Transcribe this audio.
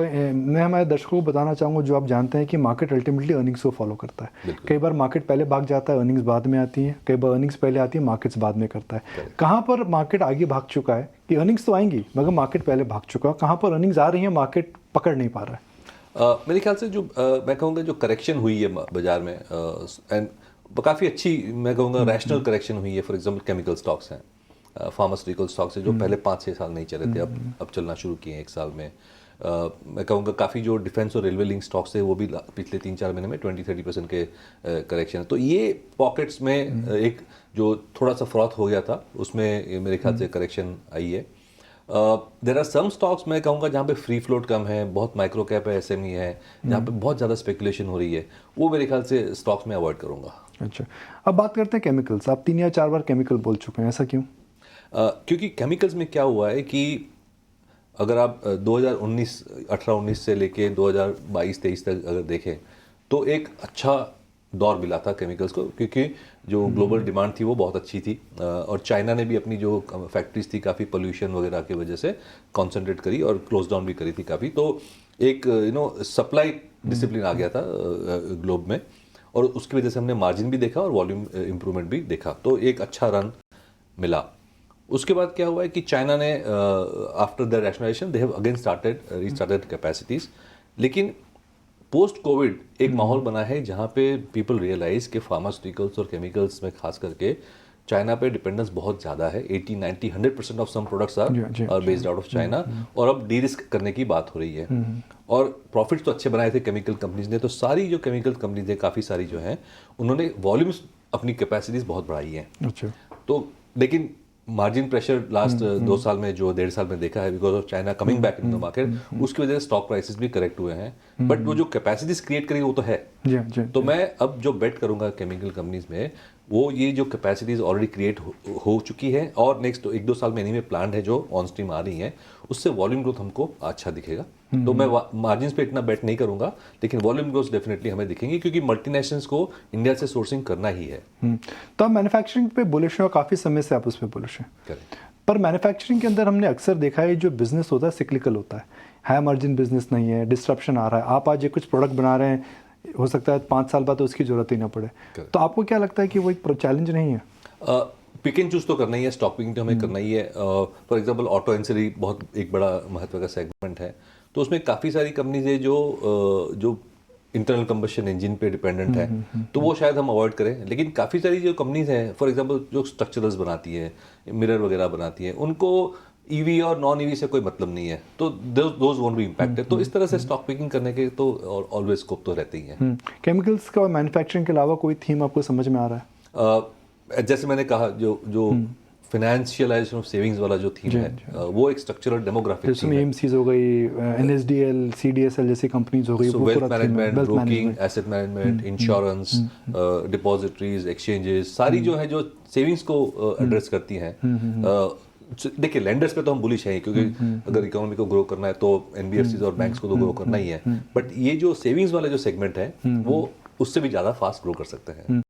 मैं हमारे दर्शकों को बताना चाहूँगा, जो आप जानते हैं कि मार्केट अल्टीमेटली अर्निंग्स को फॉलो करता है। कई बार मार्केट पहले भाग जाता है, अर्निंग्स बाद में आती हैं, कई बार अर्निंग्स पहले आती है, मार्केट्स बाद में करता है। कहाँ पर मार्केट आगे भाग चुका है कि अर्निंग्स तो आएंगी मगर मार्केट पहले भाग चुका है, कहाँ पर अर्निंग्स आ रही है मार्केट पकड़ नहीं पा रहा है? मेरे ख्याल से जो मैं कहूँगा जो करेक्शन हुई है बाजार में, एंड काफ़ी अच्छी, मैं कहूँगा रैशनल करेक्शन हुई है। फॉर एग्जांपल केमिकल स्टॉक्स हैं, फार्मास्यूटिकल स्टॉक्स हैं जो पहले 5-6 साल नहीं चले थे, अब चलना शुरू किए हैं 1 साल में। मैं कहूँगा काफ़ी जो डिफेंस और रेलवे लिंक स्टॉक्स थे वो भी पिछले 3-4 महीने में 20-30% के करेक्शन है। तो ये पॉकेट्स में एक जो थोड़ा सा फ्रॉथ हो गया था उसमें मेरे ख्याल से करेक्शन आई है। देर आर सम स्टॉक्स मैं कहूँगा जहाँ पे फ्री फ्लोट कम है, बहुत माइक्रो कैप है, एसएमई है, जहाँ पे बहुत ज़्यादा स्पेकुलेशन हो रही है, वो मेरे ख्याल से स्टॉक्स में अवॉइड करूँगा। अच्छा, अब बात करते हैं केमिकल्स। आप 3 या 4 बार केमिकल बोल चुके हैं, ऐसा क्यों? क्योंकि केमिकल्स में क्या हुआ है कि अगर आप 2019 18-19 से लेके 2022-23 तक अगर देखें तो एक अच्छा दौर मिला था केमिकल्स को, क्योंकि जो ग्लोबल डिमांड थी वो बहुत अच्छी थी, और चाइना ने भी अपनी जो फैक्ट्रीज थी काफ़ी पोल्यूशन वगैरह की वजह से कॉन्सेंट्रेट करी और क्लोज डाउन भी करी थी काफ़ी। तो एक सप्लाई डिसिप्लिन आ गया था ग्लोब में, और उसकी वजह से हमने मार्जिन भी देखा और वॉल्यूम इंप्रूवमेंट भी देखा, तो एक अच्छा रन मिला। उसके बाद क्या हुआ है कि चाइना ने after the rationalization they have again restarted capacities, लेकिन पोस्ट कोविड एक माहौल बना है जहाँ पे पीपल रियलाइज कि फार्मास्यूटिकल्स और केमिकल्स में खास करके चाइना पे डिपेंडेंस बहुत ज़्यादा है। 80-90-100% of some products are based out of China, और अब डी रिस्क करने की बात हो रही है। और प्रॉफिट्स तो अच्छे बनाए थे केमिकल कंपनीज ने, तो सारी जो केमिकल कंपनीज है काफ़ी सारी जो हैं उन्होंने वॉल्यूम्स अपनी कैपेसिटीज़ बहुत बढ़ाई हैं। अच्छा, तो लेकिन मार्जिन प्रेशर लास्ट 2 साल में जो 1.5 साल में देखा है because of China coming back in the market, उसकी वजह से स्टॉक प्राइसेस भी करेक्ट हुए हैं, बट वो जो कैपेसिटीज क्रिएट करी वो तो है। तो मैं अब जो बेट करूंगा केमिकल कंपनीज में, वो ये जो कैपेसिटीज ऑलरेडी क्रिएट हो चुकी है और नेक्स्ट 1-2 साल में इन्हीं में प्लान है जो ऑन स्ट्रीम आ रही है, उससे वॉल्यूम ग्रोथ हमको अच्छा दिखेगा। तो मैं मार्जिन पे इतना बेट नहीं करूंगा, लेकिन वॉल्यूम ग्रोथ डेफिनेटली हमें दिखेंगे क्योंकि मल्टीनेशनल्स को इंडिया से सोर्सिंग करना ही है। तो आप मैन्युफैक्चरिंग पे बुलिश हैं और काफ़ी समय से आप उस पर बुलिश हैं। करेक्ट। पर मैन्युफैक्चरिंग के अंदर हमने अक्सर देखा है जो बिजनेस होता है सिक्लिकल होता है, हाई मार्जिन बिजनेस नहीं है, डिस्ट्रप्शन आ रहा है। आप आज ये कुछ प्रोडक्ट बना रहे हैं, हो सकता है 5 साल बाद तो उसकी जरूरत ही ना पड़े। तो आपको क्या लगता है कि वो एक चैलेंज नहीं है? पिक एंड चूज तो करना ही है, स्टॉक पिकिंग तो हमें करना ही है। फॉर एग्जांपल ऑटो एंसिलरी बहुत एक बड़ा महत्व का सेगमेंट है, तो उसमें काफ़ी सारी कंपनीज है जो इंटरनल कंबशन इंजन पे डिपेंडेंट है, तो वो शायद हम अवॉइड करें। लेकिन काफ़ी सारी जो कंपनीज हैं, फॉर एग्जांपल जो स्ट्रक्चरल्स बनाती है, मिरर वगैरह बनाती है, उनको ईवी और नॉन ईवी से कोई मतलब नहीं है, तो दोज वोंट बी इम्पैक्टेड। तो इस तरह से स्टॉक पिकिंग करने के तो ऑलवेज स्कोप तो रहते ही है। केमिकल्स का मैन्युफैक्चरिंग के अलावा कोई थीम आपको समझ में आ रहा है? जैसे मैंने कहा, जो फाइनेंशियलाइजेशन ऑफ सेविंग्स वाला जो थीम है, वो एक स्ट्रक्चरल डेमोग्राफिक थीम है। एएमसीज हो गई, एनएसडीएल, सीडीएसएल जैसी कंपनीज हो गई, सो wealth management, broking, asset management, insurance, depositories, exchanges, सारी जो है जो सेविंग्स को एड्रेस करती हैं। देखिए, लेंडर्स पे तो हम बुलिश हैं क्योंकि अगर इकोनॉमी को ग्रो करना है तो एनबीएफसीज और बैंक्स को तो ग्रो करना ही है, बट ये जो सेविंग्स वाला जो सेगमेंट है वो उससे भी ज़्यादा फास्ट ग्रो कर सकते हैं।